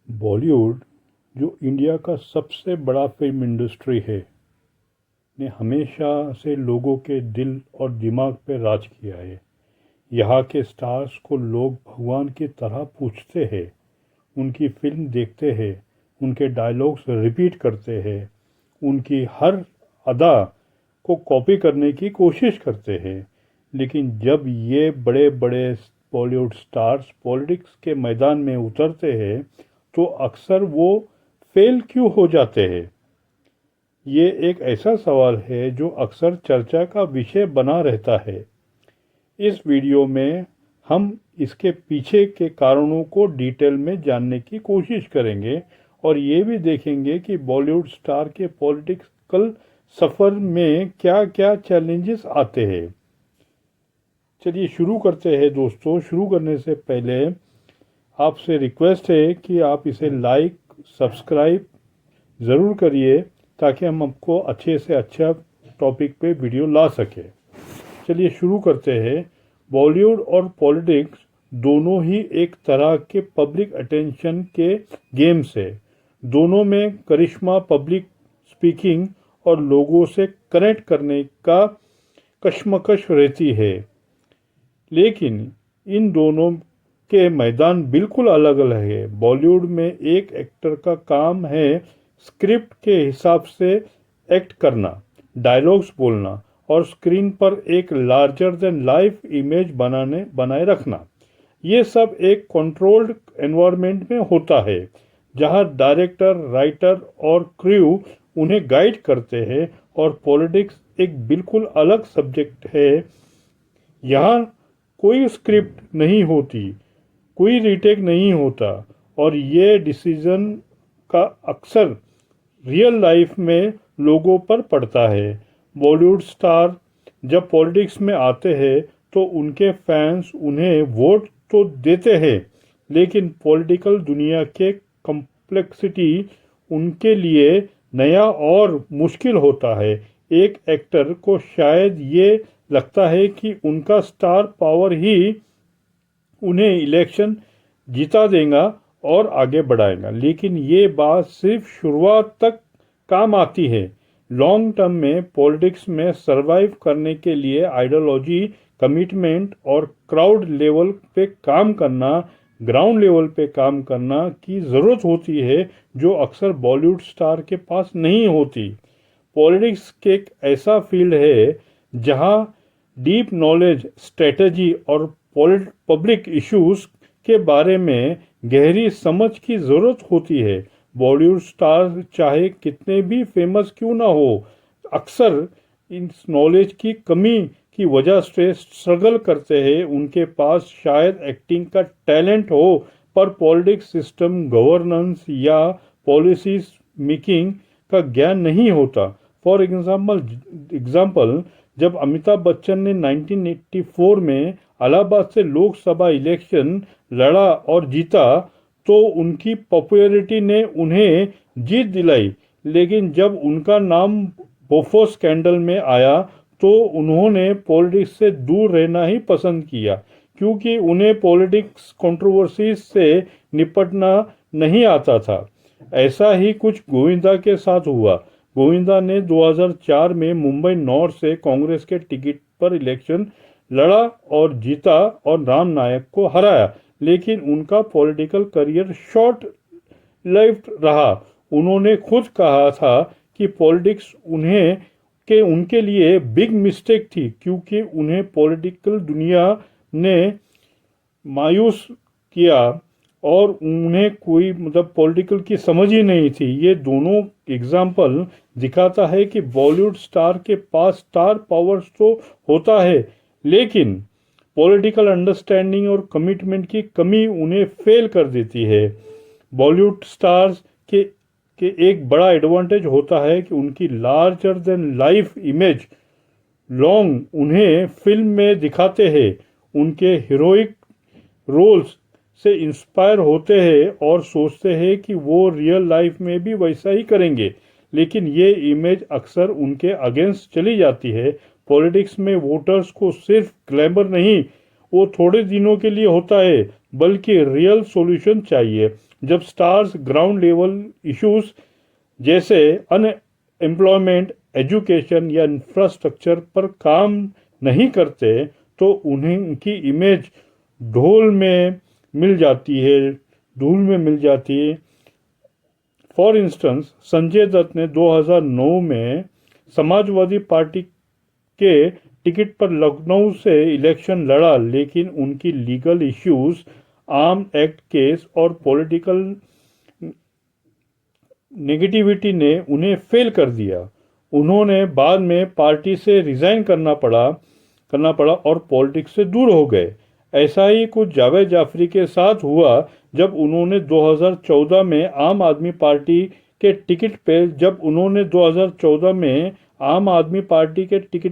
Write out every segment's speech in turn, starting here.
बॉलीवुड, जो इंडिया का सबसे बड़ा फिल्म इंडस्ट्री है, ने हमेशा से लोगों के दिल और दिमाग पर राज किया है। यहाँ के स्टार्स को लोग भगवान की तरह पूछते हैं, उनकी फिल्म देखते हैं, उनके डायलॉग्स रिपीट करते हैं, उनकी हर अदा को कॉपी करने की कोशिश करते हैं। लेकिन जब ये बड़े बड़े बॉलीवुड स्टार्स पॉलिटिक्स के मैदान में उतरते हैं तो अक्सर वो फेल क्यों हो जाते हैं? ये एक ऐसा सवाल है जो अक्सर चर्चा का विषय बना रहता है। इस वीडियो में हम इसके पीछे के कारणों को डिटेल में जानने की कोशिश करेंगे और ये भी देखेंगे कि बॉलीवुड स्टार के पॉलिटिकल सफ़र में क्या क्या चैलेंजेस आते हैं। चलिए शुरू करते हैं दोस्तों। शुरू करने से पहले आपसे रिक्वेस्ट है कि आप इसे लाइक सब्सक्राइब ज़रूर करिए ताकि हम आपको अच्छे से अच्छा टॉपिक पे वीडियो ला सके। चलिए शुरू करते हैं। बॉलीवुड और पॉलिटिक्स दोनों ही एक तरह के पब्लिक अटेंशन के गेम्स है। दोनों में करिश्मा, पब्लिक स्पीकिंग और लोगों से कनेक्ट करने का कश्मकश रहती है। लेकिन इन दोनों के मैदान बिल्कुल अलग अलग है। बॉलीवुड में एक एक्टर का काम है स्क्रिप्ट के हिसाब से एक्ट करना, डायलॉग्स बोलना और स्क्रीन पर एक लार्जर देन लाइफ इमेज बनाए रखना। ये सब एक कंट्रोल्ड एनवायरनमेंट में होता है जहां डायरेक्टर, राइटर और क्रू उन्हें गाइड करते हैं। और पॉलिटिक्स एक बिल्कुल अलग सब्जेक्ट है। यहाँ कोई स्क्रिप्ट नहीं होती, कोई रीटेक नहीं होता और ये डिसीजन का अक्सर रियल लाइफ में लोगों पर पड़ता है। बॉलीवुड स्टार जब पॉलिटिक्स में आते हैं तो उनके फैंस उन्हें वोट तो देते हैं, लेकिन पॉलिटिकल दुनिया के कॉम्प्लेक्सिटी उनके लिए नया और मुश्किल होता है। एक एक्टर को शायद ये लगता है कि उनका स्टार पावर ही उन्हें इलेक्शन जीता देगा और आगे बढ़ाएगा, लेकिन ये बात सिर्फ शुरुआत तक काम आती है। लॉन्ग टर्म में पॉलिटिक्स में सरवाइव करने के लिए आइडियोलॉजी, कमिटमेंट और क्राउड लेवल पे काम करना, ग्राउंड लेवल पे काम करना की ज़रूरत होती है, जो अक्सर बॉलीवुड स्टार के पास नहीं होती। पॉलिटिक्स के एक ऐसा फील्ड है जहां डीप नॉलेज, स्ट्रेटजी और पब्लिक इश्यूज के बारे में गहरी समझ की ज़रूरत होती है। बॉलीवुड स्टार चाहे कितने भी फेमस क्यों ना हो, अक्सर इस नॉलेज की कमी की वजह से स्ट्रगल करते हैं। उनके पास शायद एक्टिंग का टैलेंट हो, पर पॉलिटिक्स सिस्टम, गवर्नेंस या पॉलिसीज मेकिंग का ज्ञान नहीं होता। फॉर एग्जाम्पल, जब अमिताभ बच्चन ने 1984 में इलाहाबाद से लोकसभा इलेक्शन लड़ा और जीता तो उनकी पॉपुलैरिटी ने उन्हें जीत दिलाई। लेकिन जब उनका नाम बोफोर्स स्कैंडल में आया तो उन्होंने पॉलिटिक्स से दूर रहना ही पसंद किया, क्योंकि उन्हें पॉलिटिक्स कंट्रोवर्सीज से निपटना नहीं आता था। ऐसा ही कुछ गोविंदा के साथ हुआ। गोविंदा ने 2004 में मुंबई नॉर्थ से कांग्रेस के टिकट पर इलेक्शन लड़ा और जीता और राम नायक को हराया, लेकिन उनका पॉलिटिकल करियर शॉर्ट लाइव्ड रहा। उन्होंने खुद कहा था कि पॉलिटिक्स उनके लिए बिग मिस्टेक थी, क्योंकि उन्हें पॉलिटिकल दुनिया ने मायूस किया और उन्हें कोई पॉलिटिकल की समझ ही नहीं थी। ये दोनों एग्जाम्पल दिखाता है कि बॉलीवुड स्टार के पास स्टार पावर्स तो होता है, लेकिन पॉलिटिकल अंडरस्टैंडिंग और कमिटमेंट की कमी उन्हें फेल कर देती है। बॉलीवुड स्टार्स के एक बड़ा एडवांटेज होता है कि उनकी larger than life image long उन्हें फिल्म में दिखाते हैं, उनके हीरोइक रोल्स से इंस्पायर होते हैं और सोचते हैं कि वो रियल लाइफ में भी वैसा ही करेंगे, लेकिन ये इमेज अक्सर उनके अगेंस्ट चली जाती है। पॉलिटिक्स में वोटर्स को सिर्फ ग्लैमर नहीं, वो थोड़े दिनों के लिए होता है। बल्कि रियल सॉल्यूशन चाहिए। जब स्टार्स ग्राउंड लेवल इश्यूज जैसे अनएम्प्लॉयमेंट, एजुकेशन या इंफ्रास्ट्रक्चर पर काम नहीं करते तो उन्हें उनकी इमेज ढोल में मिल जाती है धूल में मिल जाती है। फॉर इंस्टेंस, संजय दत्त ने 2009 में समाजवादी पार्टी के टिकट पर लखनऊ से इलेक्शन लड़ा, लेकिन उनकी legal issues, arm act case और पॉलिटिकल नेगेटिविटी ने उन्हें फेल कर दिया। उन्होंने बाद में पार्टी से रिजाइन करना पड़ा और पॉलिटिक्स से दूर हो गए। ऐसा ही कुछ जावेद जाफरी के साथ हुआ जब उन्होंने 2014 में आम आदमी पार्टी के टिकट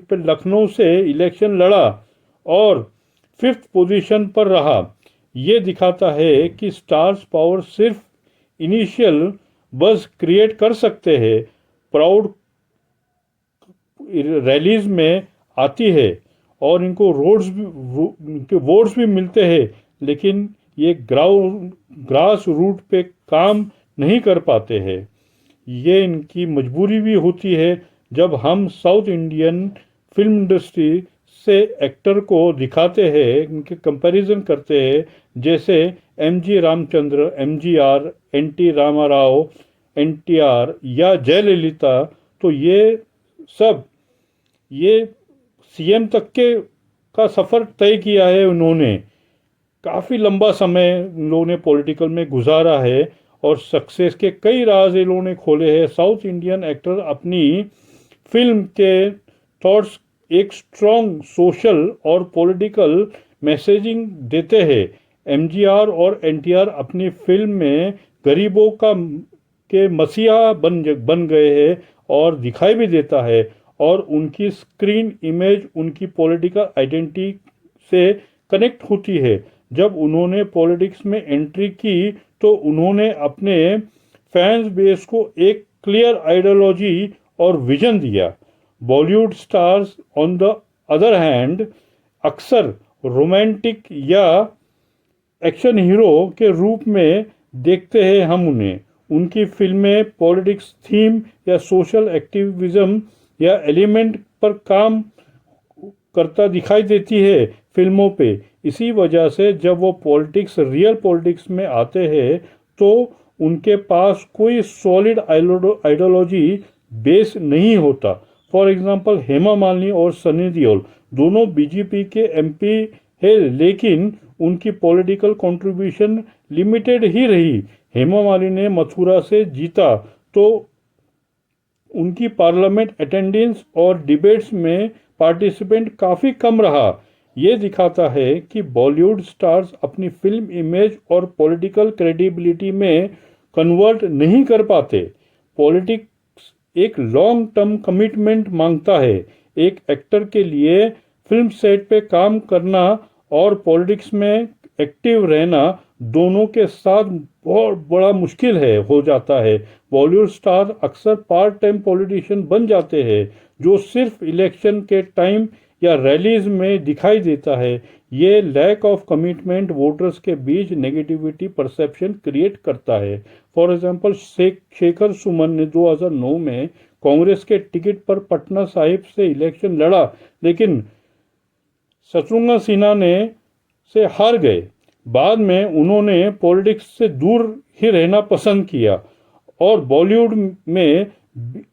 पे लखनऊ से इलेक्शन लड़ा और 5th पोजीशन पर रहा। ये दिखाता है कि स्टार्स पावर सिर्फ इनिशियल बज़ क्रिएट कर सकते हैं, प्राउड रैलीज में आती है और इनको वोट्स भी मिलते हैं, लेकिन ये ग्रास रूट पे काम नहीं कर पाते हैं। ये इनकी मजबूरी भी होती है। जब हम साउथ इंडियन फिल्म इंडस्ट्री से एक्टर को दिखाते हैं, इनके कंपैरिजन करते हैं, जैसे MG Ramchandra, MGR, NT Rama Rao, NTR या जयललिता, तो ये CM तक का सफ़र तय किया है। उन्होंने काफ़ी लंबा समय इन लोगों ने पॉलिटिकल में गुजारा है और सक्सेस के कई राज इन लोगों ने खोले हैं। साउथ इंडियन एक्टर अपनी फिल्म के थॉट्स एक स्ट्रॉन्ग सोशल और पॉलिटिकल मैसेजिंग देते हैं। MGR और NTR अपनी फिल्म में गरीबों के मसीहा बन गए हैं और दिखाई भी देता है, और उनकी स्क्रीन इमेज उनकी पॉलिटिकल आइडेंटिटी से कनेक्ट होती है। जब उन्होंने पॉलिटिक्स में एंट्री की तो उन्होंने अपने फैंस बेस को एक क्लियर आइडियोलॉजी और विजन दिया। Bollywood stars on the other hand अक्सर रोमांटिक या एक्शन हीरो के रूप में देखते हैं हम उन्हें। उनकी फिल्में पॉलिटिक्स थीम या सोशल एक्टिविज्म या एलिमेंट पर काम करता दिखाई देती है फिल्मों पे। इसी वजह से जब वो रियल पॉलिटिक्स में आते हैं तो उनके पास कोई सॉलिड आइडियोलॉजी बेस नहीं होता। फॉर एग्जांपल, हेमा मालिनी और सनी देओल दोनों बीजेपी के MP है, लेकिन उनकी पॉलिटिकल कंट्रीब्यूशन लिमिटेड ही रही। हेमा मालिनी ने मथुरा से जीता तो उनकी पार्लियामेंट अटेंडेंस और डिबेट्स में पार्टिसिपेंट काफ़ी कम रहा। ये दिखाता है कि बॉलीवुड स्टार्स अपनी फिल्म इमेज और पॉलिटिकल क्रेडिबिलिटी में कन्वर्ट नहीं कर पाते। पॉलिटिक्स एक लॉन्ग टर्म कमिटमेंट मांगता है। एक एक्टर के लिए फिल्म सेट पे काम करना और पॉलिटिक्स में एक्टिव रहना दोनों के साथ बहुत बड़ा मुश्किल हो जाता है। बॉलीवुड स्टार अक्सर पार्ट टाइम पॉलिटिशियन बन जाते हैं जो सिर्फ इलेक्शन के टाइम या रैलीज में दिखाई देता है। ये लैक ऑफ कमिटमेंट वोटर्स के बीच नेगेटिविटी परसेप्शन क्रिएट करता है। फॉर एग्जांपल, शेखर सुमन ने 2009 में कांग्रेस के टिकट पर पटना साहिब से इलेक्शन लड़ा, लेकिन शत्रुघ्न सिन्हा से हार गए। बाद में उन्होंने पॉलिटिक्स से दूर ही रहना पसंद किया और बॉलीवुड में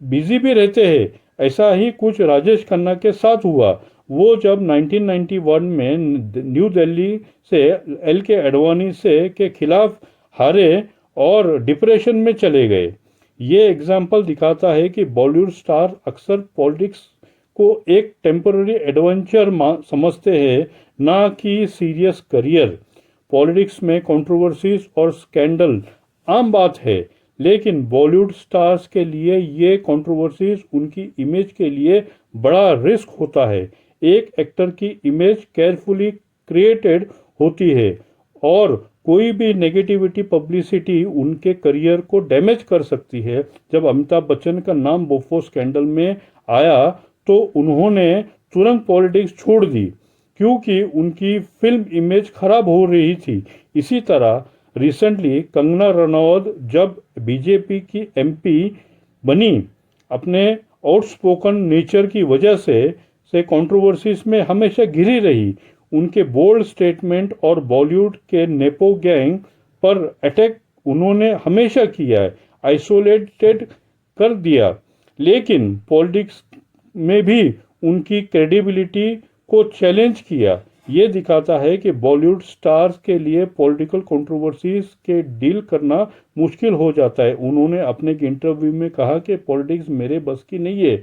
बिजी भी रहते हैं। ऐसा ही कुछ राजेश खन्ना के साथ हुआ। वो जब 1991 में न्यू दिल्ली से LK आडवाणी के खिलाफ हारे और डिप्रेशन में चले गए। ये एग्जाम्पल दिखाता है कि बॉलीवुड स्टार अक्सर पॉलिटिक्स को एक टेम्पररी एडवेंचर समझते हैं, ना कि सीरियस करियर। पॉलिटिक्स में कंट्रोवर्सीज और स्कैंडल आम बात है, लेकिन बॉलीवुड स्टार्स के लिए ये कंट्रोवर्सीज उनकी इमेज के लिए बड़ा रिस्क होता है। एक एक्टर की इमेज केयरफुली क्रिएटेड होती है और कोई भी नेगेटिविटी पब्लिसिटी उनके करियर को डैमेज कर सकती है। जब अमिताभ बच्चन का नाम बोफोर्स स्कैंडल में आया तो उन्होंने तुरंत पॉलिटिक्स छोड़ दी। क्योंकि उनकी फिल्म इमेज खराब हो रही थी। इसी तरह रिसेंटली कंगना रनौत जब बीजेपी की एमपी बनी, अपने आउटस्पोकन नेचर की वजह से कंट्रोवर्सीज में हमेशा घिरी रही। उनके बोल्ड स्टेटमेंट और बॉलीवुड के नेपो गैंग पर अटैक उन्होंने हमेशा किया है, आइसोलेटेड कर दिया। लेकिन पॉलिटिक्स में भी उनकी क्रेडिबिलिटी को चैलेंज किया। ये दिखाता है कि बॉलीवुड स्टार्स के लिए पॉलिटिकल कंट्रोवर्सीज के डील करना मुश्किल हो जाता है। उन्होंने अपने एक इंटरव्यू में कहा कि पॉलिटिक्स मेरे बस की नहीं है,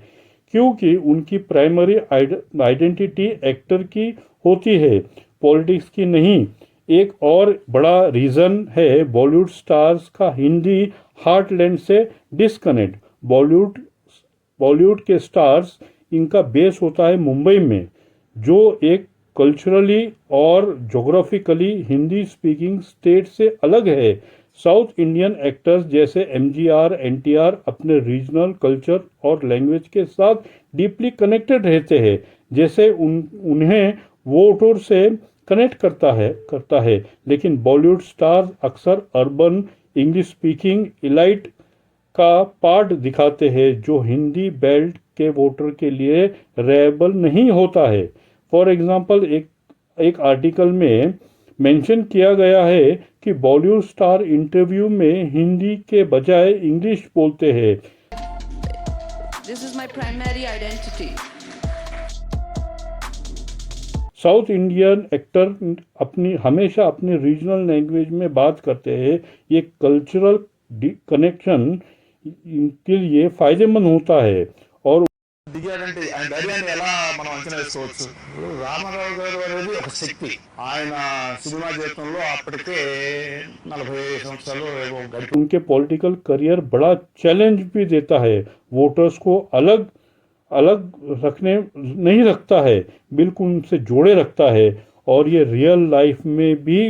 क्योंकि उनकी प्राइमरी आइडेंटिटी एक्टर की होती है, पॉलिटिक्स की नहीं। एक और बड़ा रीज़न है बॉलीवुड स्टार्स का हिंदी हार्टलैंड से डिस्कनेक्ट। बॉलीवुड बॉलीवुड के स्टार्स, इनका बेस होता है मुंबई में, जो एक कल्चरली और जोग्राफिकली हिंदी स्पीकिंग स्टेट से अलग है। साउथ इंडियन एक्टर्स जैसे एमजीआर, एनटीआर अपने रीजनल कल्चर और लैंग्वेज के साथ डीपली कनेक्टेड रहते हैं, जैसे उन्हें वोटर से कनेक्ट करता है। लेकिन बॉलीवुड स्टार्स अक्सर अर्बन इंग्लिश स्पीकिंग इलाइट का पार्ट दिखाते हैं, जो हिंदी बेल्ट के वोटर के लिए रेलेबल नहीं होता है। फॉर एग्जांपल, एक आर्टिकल में मेंशन किया गया है कि बॉलीवुड स्टार इंटरव्यू में हिंदी के बजाय इंग्लिश बोलते हैं। This is my primary identity. South Indian actor हमेशा अपनी रीजनल लैंग्वेज में बात करते हैं। ये कल्चरल कनेक्शन के लिए फायदेमंद होता है। और దిగాడంటే ఆయన ధైర్యాన్ని ఎలా మనం అంచనా వేసుకోవచ్చు? ఇప్పుడు రామారావు గారు అనేది ఒక శక్తి. ఆయన సినిమా జీవితంలో అప్పటికే 40 సంవత్సరాలు ఏవో గడిపి उनके पॉलिटिकल करियर बड़ा चैलेंज भी देता है, वोटर्स को अलग अलग रखने नहीं रखता है, बिल्कुल उनसे जोड़े रखता है। और ये रियल लाइफ में भी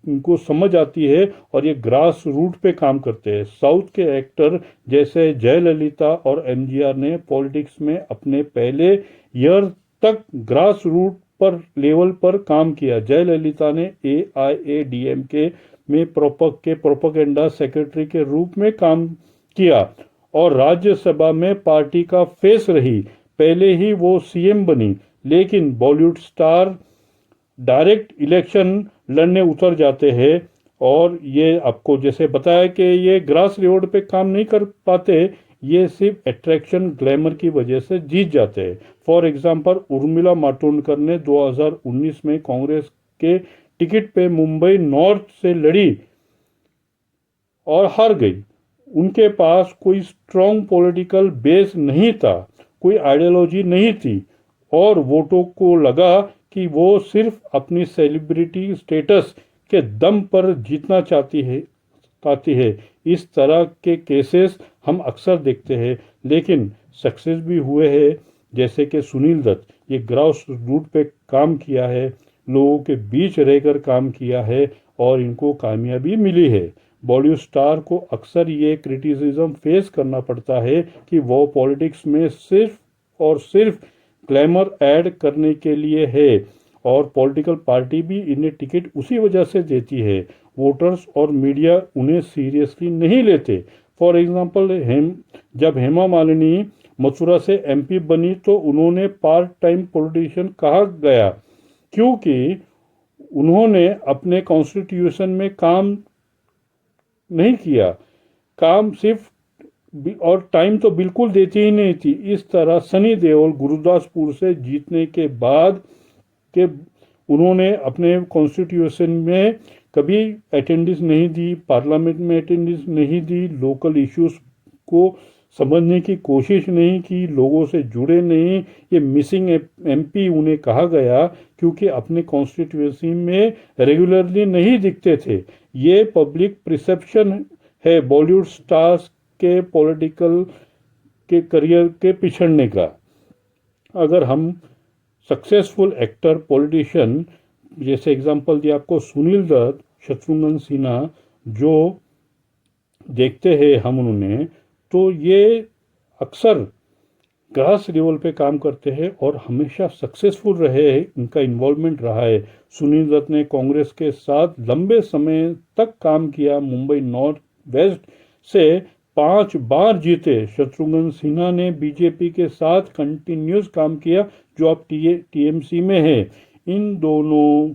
उनको समझ आती है और ये ग्रास रूट पे काम करते हैं। साउथ के एक्टर जैसे जयललिता और एमजीआर ने पॉलिटिक्स में अपने पहले ईयर तक ग्रास रूट पर लेवल पर काम किया। जयललिता ने AIADMK में प्रोपेगेंडा सेक्रेटरी के रूप में काम किया और राज्यसभा में पार्टी का फेस रही। पहले ही वो सीएम बनी, लेकिन बॉलीवुड स्टार डायरेक्ट इलेक्शन लड़ने उतर जाते हैं और ये आपको जैसे बताया कि ये ग्रास रोड पे काम नहीं कर पाते, ये सिर्फ अट्रैक्शन ग्लैमर की वजह से जीत जाते हैं। फॉर एग्जांपल, उर्मिला मातोंडकर ने 2019 में कांग्रेस के टिकट पे मुंबई नॉर्थ से लड़ी और हार गई। उनके पास कोई स्ट्रॉन्ग पॉलिटिकल बेस नहीं था, कोई आइडियोलॉजी नहीं थी और वोटों को लगा कि वो सिर्फ अपनी सेलिब्रिटी स्टेटस के दम पर जीतना चाहती है। इस तरह के केसेस हम अक्सर देखते हैं, लेकिन सक्सेस भी हुए हैं। जैसे कि सुनील दत्त, ये ग्रास रूट पे काम किया है, लोगों के बीच रहकर काम किया है और इनको कामयाबी मिली है। बॉलीवुड स्टार को अक्सर ये क्रिटिसिज्म फेस करना पड़ता है कि वो पॉलिटिक्स में सिर्फ और सिर्फ ग्लैमर ऐड करने के लिए है और पॉलिटिकल पार्टी भी इन्हें टिकट उसी वजह से देती है। वोटर्स और मीडिया उन्हें सीरियसली नहीं लेते। फॉर एग्जांपल, जब हेमा मालिनी मथुरा से एमपी बनी तो उन्होंने पार्ट टाइम पॉलिटिशियन कहा गया, क्योंकि उन्होंने अपने कॉन्स्टिट्यूशन में काम नहीं किया, काम सिर्फ और टाइम तो बिल्कुल देती ही नहीं थी। इस तरह सनी देओल गुरदासपुर से जीतने के बाद के उन्होंने अपने कॉन्स्टिट्यूशन में कभी अटेंडेंस नहीं दी, पार्लियामेंट में अटेंडेंस नहीं दी, लोकल इश्यूज को समझने की कोशिश नहीं की, लोगों से जुड़े नहीं। ये मिसिंग एमपी उन्हें कहा गया क्योंकि अपने कॉन्स्टिट्यूंसी में रेगुलरली नहीं दिखते थे। ये पब्लिक परसेप्शन है बॉलीवुड स्टार्स के पॉलिटिकल के करियर के पिछड़ने का। अगर हम सक्सेसफुल एक्टर पॉलिटिशियन जैसे एग्जांपल दिया आपको, सुनील दत्त, शत्रुघ्न सिन्हा, जो देखते हैं हम उन्हें, तो ये अक्सर ग्रास लेवल पे काम करते हैं और हमेशा सक्सेसफुल रहे हैं, इनका इन्वॉल्वमेंट रहा है। सुनील दत्त ने कांग्रेस के साथ लंबे समय तक काम किया, मुंबई नॉर्थ वेस्ट से 5 बार जीते। शत्रुघ्न सिन्हा ने बीजेपी के साथ कंटिन्यूस काम किया, जो अब टीएमसी में है। इन दोनों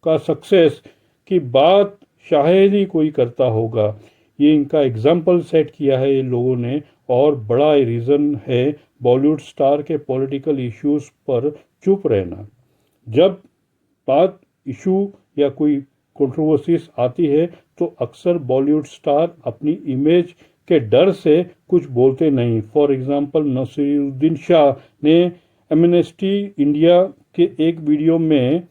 का सक्सेस की बात शायद ही कोई करता होगा। ये इनका एग्जाम्पल सेट किया है ये लोगों ने, और बड़ा रीज़न है बॉलीवुड स्टार के पॉलिटिकल इश्यूज पर चुप रहना। जब बात इशू या कोई कंट्रोवर्सीज आती है तो अक्सर बॉलीवुड स्टार अपनी इमेज के डर से कुछ बोलते नहीं। फॉर एग्जांपल नसीरुद्दीन शाह ने एमनेस्टी इंडिया के एक वीडियो में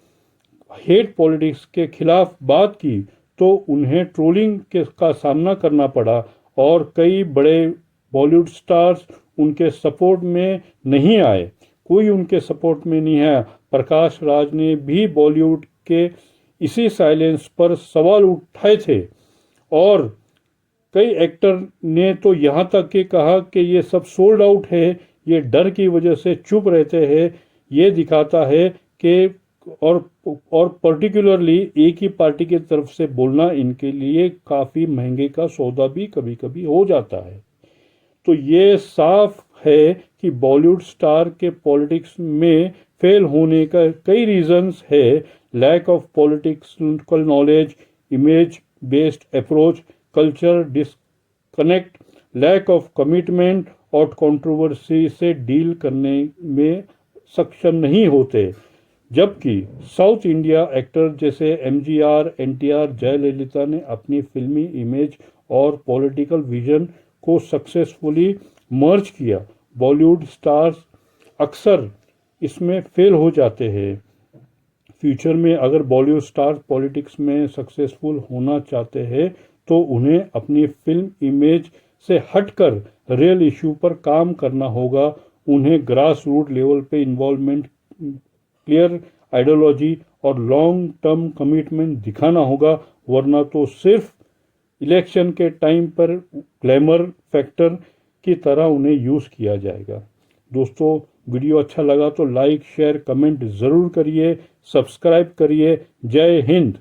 हेट पॉलिटिक्स के खिलाफ बात की तो उन्हें ट्रोलिंग का सामना करना पड़ा, और कई बड़े बॉलीवुड स्टार्स उनके सपोर्ट में नहीं आए। कोई उनके सपोर्ट में नहीं आया। प्रकाश राज ने भी बॉलीवुड के इसी साइलेंस पर सवाल उठाए थे, और कई एक्टर ने तो यहाँ तक कि कहा कि ये सब सोल्ड आउट है, ये डर की वजह से चुप रहते हैं। ये दिखाता है कि और पर्टिकुलरली एक ही पार्टी की तरफ से बोलना इनके लिए काफ़ी महंगे का सौदा भी कभी कभी हो जाता है। तो ये साफ है कि बॉलीवुड स्टार के पॉलिटिक्स में फेल होने का कई रीजंस है। Lack of political knowledge, image based approach, culture disconnect, lack of commitment और कंट्रोवर्सी से डील करने में सक्षम नहीं होते। जबकि साउथ इंडिया एक्टर जैसे एमजीआर, एनटीआर, जयललिता ने अपनी फिल्मी इमेज और पॉलिटिकल विजन को सक्सेसफुली मर्ज किया। बॉलीवुड स्टार्स अक्सर इसमें फेल हो जाते हैं। फ्यूचर में अगर बॉलीवुड स्टार पॉलिटिक्स में सक्सेसफुल होना चाहते हैं तो उन्हें अपनी फिल्म इमेज से हटकर रियल इशू पर काम करना होगा। उन्हें ग्रास रूट लेवल पे इन्वॉल्वमेंट, क्लियर आइडियोलॉजी और लॉन्ग टर्म कमिटमेंट दिखाना होगा, वरना तो सिर्फ इलेक्शन के टाइम पर ग्लैमर फैक्टर की तरह उन्हें यूज़ किया जाएगा। दोस्तों, वीडियो अच्छा लगा तो लाइक, शेयर, कमेंट ज़रूर करिए, सब्सक्राइब करिए। जय हिंद।